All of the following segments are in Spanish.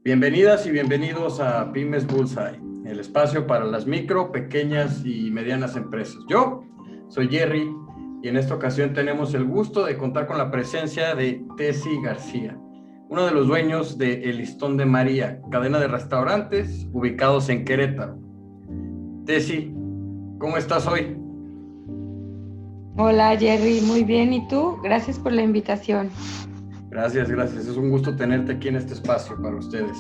Bienvenidas y bienvenidos a Pymes Bullseye, el espacio para las micro, pequeñas y medianas empresas. Yo soy Jerry y en esta ocasión tenemos el gusto de contar con la presencia de Tessy García, uno de los dueños de El Listón de María, cadena de restaurantes ubicados en Querétaro. Tessy, ¿cómo estás hoy? Hola Jerry, muy bien. ¿Y tú? Gracias por la invitación. Gracias. Es un gusto tenerte aquí en este espacio para ustedes.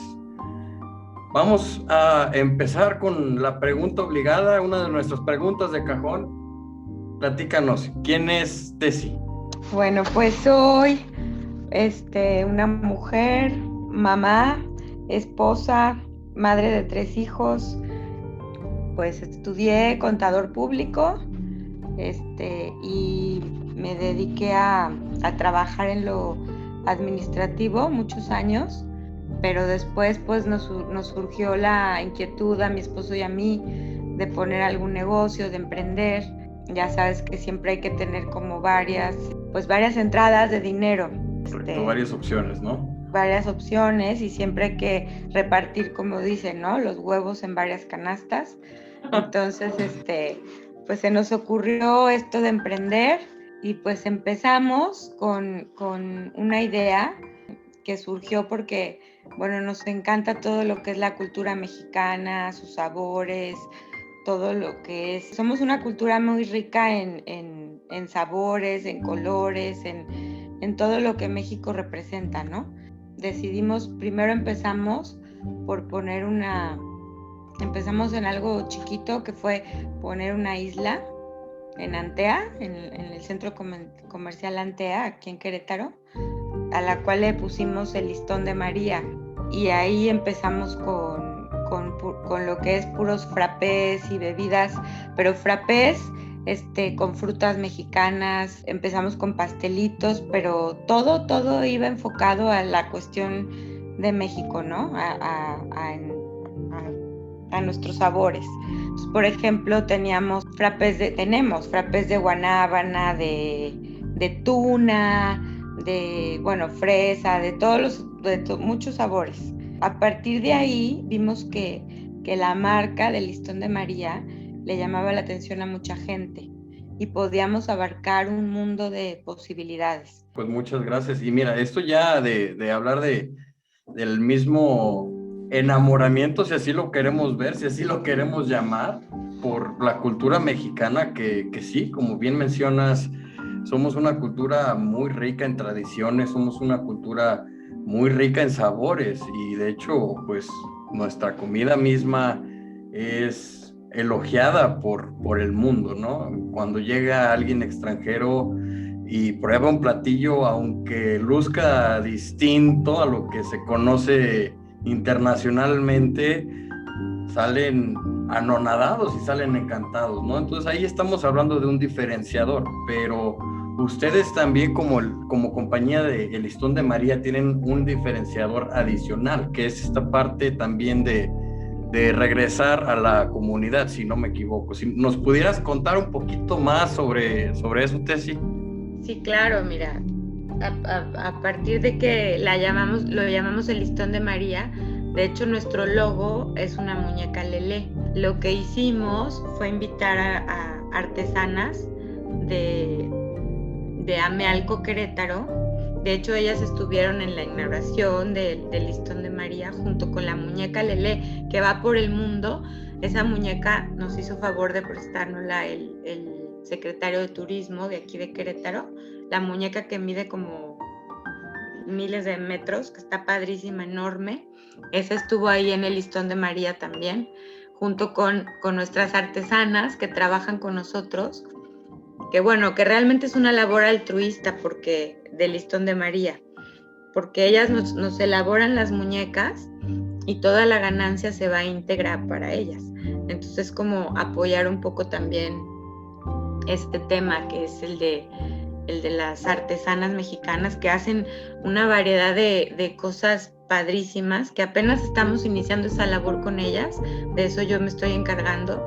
Vamos a empezar con la pregunta obligada, una de nuestras preguntas de cajón. Platícanos, ¿quién es Tessy? Bueno, pues soy una mujer, mamá, esposa, madre de 3 hijos. Pues estudié contador público y me dediqué a trabajar en lo administrativo muchos años, pero después pues nos surgió la inquietud a mi esposo y a mí de poner algún negocio, de emprender. Ya sabes que siempre hay que tener como varias entradas de dinero. Varias opciones, ¿no? Varias opciones, y siempre hay que repartir, como dicen, ¿no? Los huevos en varias canastas. Entonces, pues se nos ocurrió esto de emprender y pues empezamos con una idea que surgió porque, bueno, nos encanta todo lo que es la cultura mexicana, sus sabores, todo lo que es. Somos una cultura muy rica en sabores, en colores, en todo lo que México representa, ¿no? Empezamos por poner empezamos en algo chiquito, que fue poner una isla en Antea, en el centro comercial Antea, aquí en Querétaro, a la cual le pusimos El Listón de María, y ahí empezamos con lo que es puros frappés y bebidas, pero frappés con frutas mexicanas. Empezamos con pastelitos, pero todo iba enfocado a la cuestión de México, ¿no? A nuestros sabores. Entonces, por ejemplo, tenemos frappés de guanábana, de tuna, de fresa, muchos sabores. A partir de ahí vimos que la marca del Listón de María le llamaba la atención a mucha gente y podíamos abarcar un mundo de posibilidades. Pues muchas gracias. Y mira, esto ya de hablar del mismo enamoramiento, si así lo queremos ver, si así lo queremos llamar, por la cultura mexicana, que sí, como bien mencionas, somos una cultura muy rica en tradiciones, somos una cultura muy rica en sabores, y de hecho, pues nuestra comida misma es elogiada por el mundo, ¿no? Cuando llega alguien extranjero y prueba un platillo, aunque luzca distinto a lo que se conoce internacionalmente, salen anonadados y salen encantados, ¿no? Entonces ahí estamos hablando de un diferenciador, pero ustedes también como compañía de El Listón de María tienen un diferenciador adicional, que es esta parte también de regresar a la comunidad, si no me equivoco. Si nos pudieras contar un poquito más sobre eso, Tessy. Sí, claro, mira, a partir de que lo llamamos El Listón de María, de hecho nuestro logo es una muñeca Lelé. Lo que hicimos fue invitar a artesanas de Amealco, Querétaro. De hecho, ellas estuvieron en la inauguración del Listón de María junto con la muñeca Lelé, que va por el mundo. Esa muñeca nos hizo favor de prestárnosla el secretario de Turismo de aquí de Querétaro. La muñeca, que mide como miles de metros, que está padrísima, enorme. Esa estuvo ahí en El Listón de María también, junto con nuestras artesanas que trabajan con nosotros, que realmente es una labor altruista del Listón de María, porque ellas nos elaboran las muñecas y toda la ganancia se va a integrar para ellas. Entonces es como apoyar un poco también este tema, que es el de las artesanas mexicanas, que hacen una variedad de cosas padrísimas, que apenas estamos iniciando esa labor con ellas. De eso yo me estoy encargando.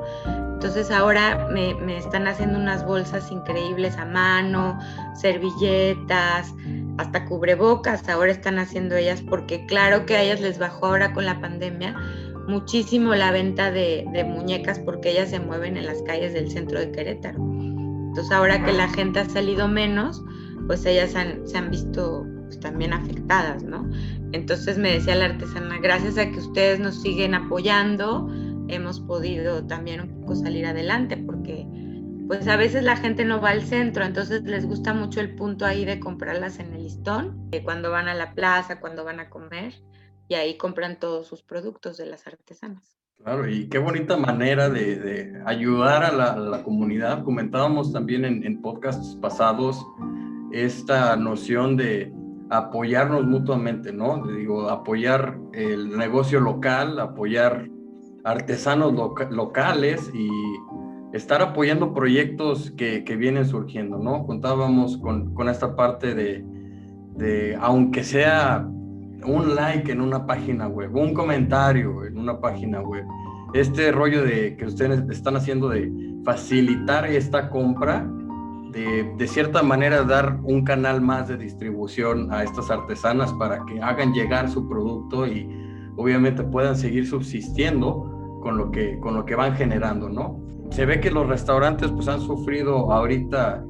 Entonces ahora me están haciendo unas bolsas increíbles a mano, servilletas, hasta cubrebocas ahora están haciendo ellas, porque claro que a ellas les bajó ahora con la pandemia muchísimo la venta de muñecas, porque ellas se mueven en las calles del centro de Querétaro. Entonces ahora que la gente ha salido menos, pues ellas se han visto pues, también afectadas, ¿no? Entonces me decía la artesana, gracias a que ustedes nos siguen apoyando, hemos podido también un poco salir adelante, porque pues a veces la gente no va al centro, entonces les gusta mucho el punto ahí de comprarlas en el listón, cuando van a la plaza, cuando van a comer, y ahí compran todos sus productos de las artesanas. Claro, y qué bonita manera de ayudar a la comunidad. Comentábamos también en podcasts pasados esta noción de apoyarnos mutuamente, ¿no? Digo, apoyar el negocio local, apoyar artesanos locales y estar apoyando proyectos que vienen surgiendo, ¿no? Contábamos con esta parte de, aunque sea un like en una página web, un comentario en una página web, este rollo de que ustedes están haciendo de facilitar esta compra, de cierta manera dar un canal más de distribución a estas artesanas para que hagan llegar su producto y obviamente puedan seguir subsistiendo con lo que van generando, ¿no? Se ve que los restaurantes pues han sufrido ahorita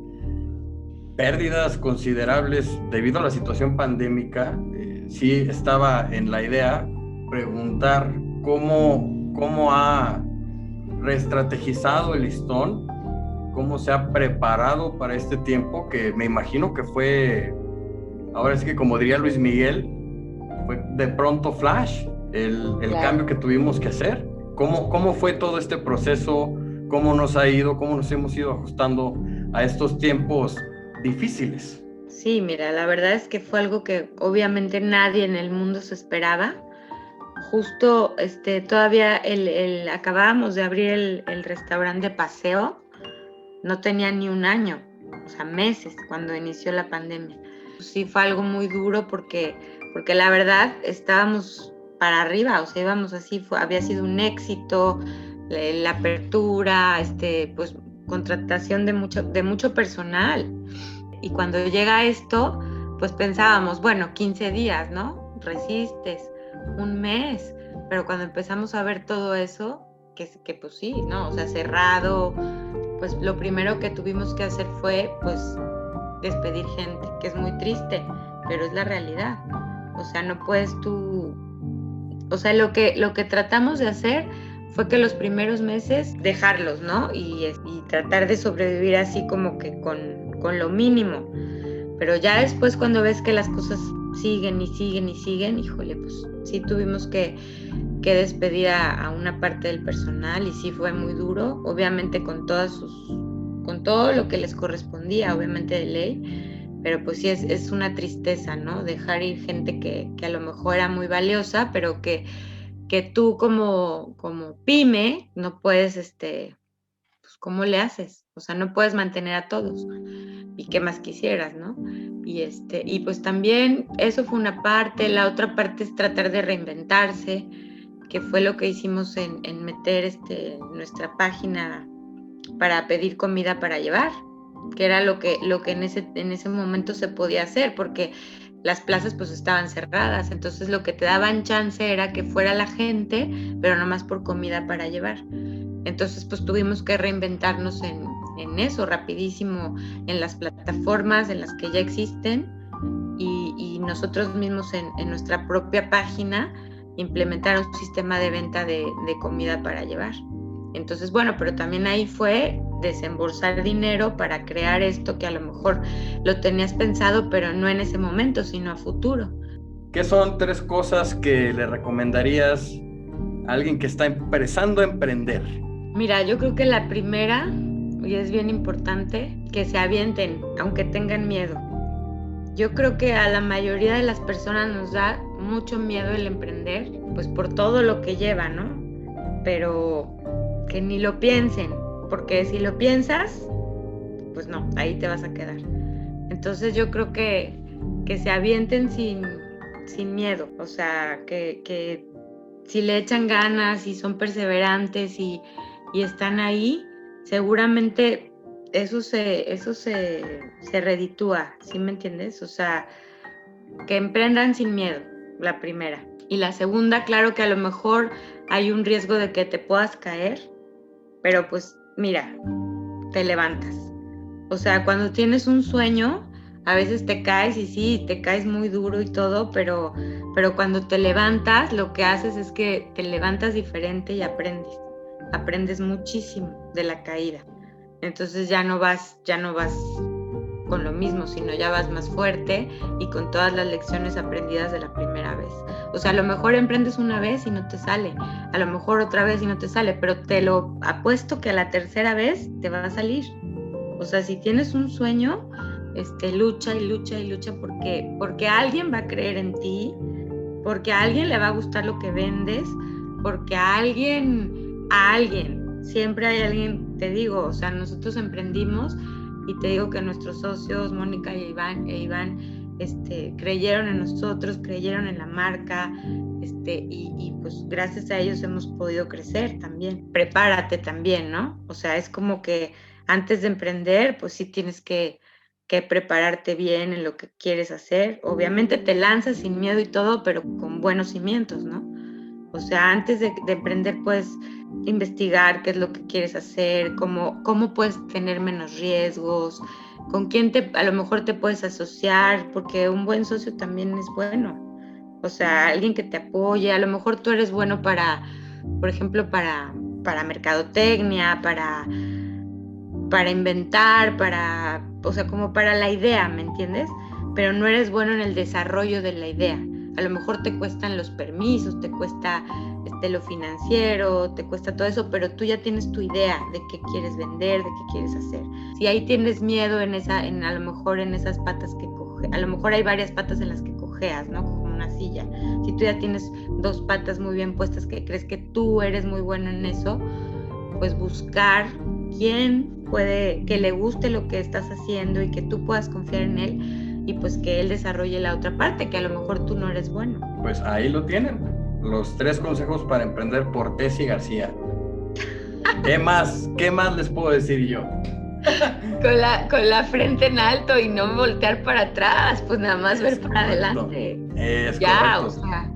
pérdidas considerables debido a la situación pandémica. Sí estaba en la idea preguntar cómo ha reestrategizado el listón, cómo se ha preparado para este tiempo, que me imagino que fue, ahora es que como diría Luis Miguel, fue de pronto flash el Claro. cambio que tuvimos que hacer. ¿Cómo fue todo este proceso? ¿Cómo nos ha ido? ¿Cómo nos hemos ido ajustando a estos tiempos difíciles? Sí, mira, la verdad es que fue algo que obviamente nadie en el mundo se esperaba. Justo todavía acabábamos de abrir el restaurante de Paseo, no tenía ni un año, o sea, meses cuando inició la pandemia. Sí fue algo muy duro porque la verdad estábamos para arriba, o sea, íbamos así, había sido un éxito, la apertura, pues contratación de mucho personal. Y cuando llega esto, pues pensábamos, bueno, 15 días, ¿no? Resistes, un mes. Pero cuando empezamos a ver todo eso, que pues sí, ¿no? O sea, cerrado, pues lo primero que tuvimos que hacer fue, pues, despedir gente, que es muy triste, pero es la realidad. O sea, no puedes tú... O sea, lo que tratamos de hacer fue que los primeros meses dejarlos, ¿no? Y tratar de sobrevivir así como que con lo mínimo. Pero ya después cuando ves que las cosas siguen y siguen y siguen, híjole, pues sí tuvimos que despedir a una parte del personal y sí fue muy duro, obviamente con todo lo que les correspondía, obviamente de ley, pero pues sí es una tristeza, ¿no? Dejar ir gente que a lo mejor era muy valiosa, pero que tú como pyme no puedes, pues ¿cómo le haces? O sea, no puedes mantener a todos. ¿Y qué más quisieras, no? Y pues también eso fue una parte, la otra parte es tratar de reinventarse, que fue lo que hicimos en meter nuestra página para pedir comida para llevar, que era lo que en ese momento se podía hacer, porque las plazas pues estaban cerradas, entonces lo que te daban chance era que fuera la gente, pero nomás por comida para llevar. Entonces pues tuvimos que reinventarnos en eso rapidísimo, en las plataformas en las que ya existen y nosotros mismos en nuestra propia página implementar un sistema de venta de comida para llevar. Entonces, bueno, pero también ahí fue desembolsar dinero para crear esto que a lo mejor lo tenías pensado, pero no en ese momento, sino a futuro. ¿Qué son 3 cosas que le recomendarías a alguien que está empezando a emprender? Mira, yo creo que la primera, y es bien importante, que se avienten, aunque tengan miedo. Yo creo que a la mayoría de las personas nos da mucho miedo el emprender, pues por todo lo que lleva, ¿no? Pero que ni lo piensen, porque si lo piensas, pues no, ahí te vas a quedar. Entonces yo creo que se avienten sin miedo, o sea, que si le echan ganas y son perseverantes y están ahí, seguramente eso se reditúa, ¿sí me entiendes? O sea, que emprendan sin miedo, la primera. Y la segunda, claro que a lo mejor hay un riesgo de que te puedas caer, pero pues mira, te levantas. O sea, cuando tienes un sueño, a veces te caes y sí, te caes muy duro y todo, pero cuando te levantas, lo que haces es que te levantas diferente y aprendes muchísimo de la caída. Entonces ya no vas con lo mismo, sino ya vas más fuerte y con todas las lecciones aprendidas de la primera vez. O sea, a lo mejor emprendes una vez y no te sale, a lo mejor otra vez y no te sale, pero te lo apuesto que a la tercera vez te va a salir. O sea, si tienes un sueño, lucha y lucha y lucha porque alguien va a creer en ti, porque a alguien le va a gustar lo que vendes, porque a alguien, siempre hay alguien, te digo, o sea, nosotros emprendimos y te digo que nuestros socios, Mónica e Iván, creyeron en nosotros, creyeron en la marca, y pues gracias a ellos hemos podido crecer también. Prepárate también, ¿no? O sea, es como que antes de emprender, pues sí tienes que prepararte bien en lo que quieres hacer. Obviamente te lanzas sin miedo y todo, pero con buenos cimientos, ¿no? O sea, antes de emprender, puedes investigar qué es lo que quieres hacer, cómo puedes tener menos riesgos, con quién a lo mejor te puedes asociar, porque un buen socio también es bueno. O sea, alguien que te apoye, a lo mejor tú eres bueno por ejemplo, para mercadotecnia, para inventar, o sea, como para la idea, ¿me entiendes? Pero no eres bueno en el desarrollo de la idea. A lo mejor te cuestan los permisos, te cuesta lo financiero, te cuesta todo eso, pero tú ya tienes tu idea de qué quieres vender, de qué quieres hacer. Si ahí tienes miedo a lo mejor en esas patas que cojeas, a lo mejor hay varias patas en las que cojeas, ¿no? Como una silla. Si tú ya tienes 2 patas muy bien puestas, que crees que tú eres muy bueno en eso, pues buscar quién puede, que le guste lo que estás haciendo y que tú puedas confiar en él y pues que él desarrolle la otra parte, que a lo mejor tú no eres bueno. Pues ahí lo tienen, los 3 consejos para emprender por Tessy García. ¿Qué más les puedo decir yo? Con la frente en alto y no voltear para atrás, pues nada más ver para adelante. Es ya, correcto. O sea,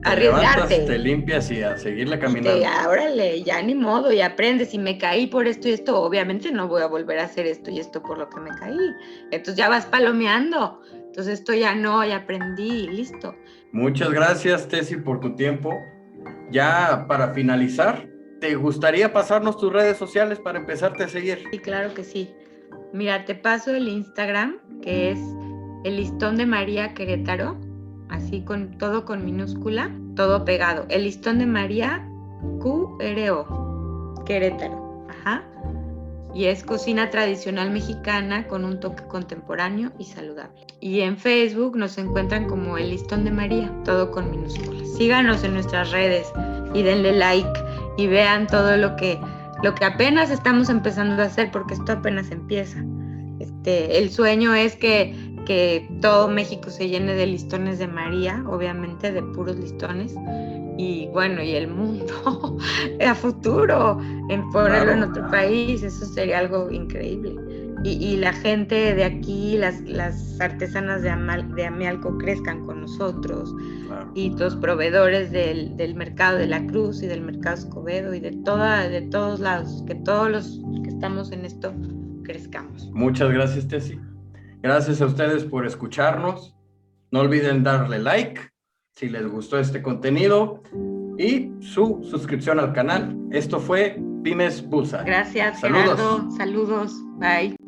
te arriesgarte. Levantas, te limpias y a seguirle caminando. Órale, ya ni modo, y aprendes. Si me caí por esto y esto, obviamente no voy a volver a hacer esto y esto por lo que me caí. Entonces ya vas palomeando. Entonces esto ya no, ya aprendí y listo. Muchas gracias, Tessy, por tu tiempo. Ya para finalizar, ¿te gustaría pasarnos tus redes sociales para empezarte a seguir? Sí, claro que sí. Mira, te paso el Instagram, que es El Listón de María Querétaro, así todo con minúscula, todo pegado. El Listón de María QRO, Querétaro. Ajá. Y es cocina tradicional mexicana con un toque contemporáneo y saludable. Y en Facebook nos encuentran como El Listón de María, todo con minúsculas. Síganos en nuestras redes y denle like y vean todo lo que apenas estamos empezando a hacer, porque esto apenas empieza. El sueño es que todo México se llene de listones de María, obviamente de puros listones, y bueno, y el mundo a futuro, en ponerlo en otro país, eso sería algo increíble. Y la gente de aquí, las artesanas de Amialco crezcan con nosotros, y los proveedores del mercado de la Cruz y del mercado Escobedo y de todos lados, que todos los que estamos en esto crezcamos. Muchas gracias, Tessy. Gracias a ustedes por escucharnos. No olviden darle like si les gustó este contenido y su suscripción al canal. Esto fue Pymes Pulsa. Gracias, Saludos. Gerardo. Saludos. Bye.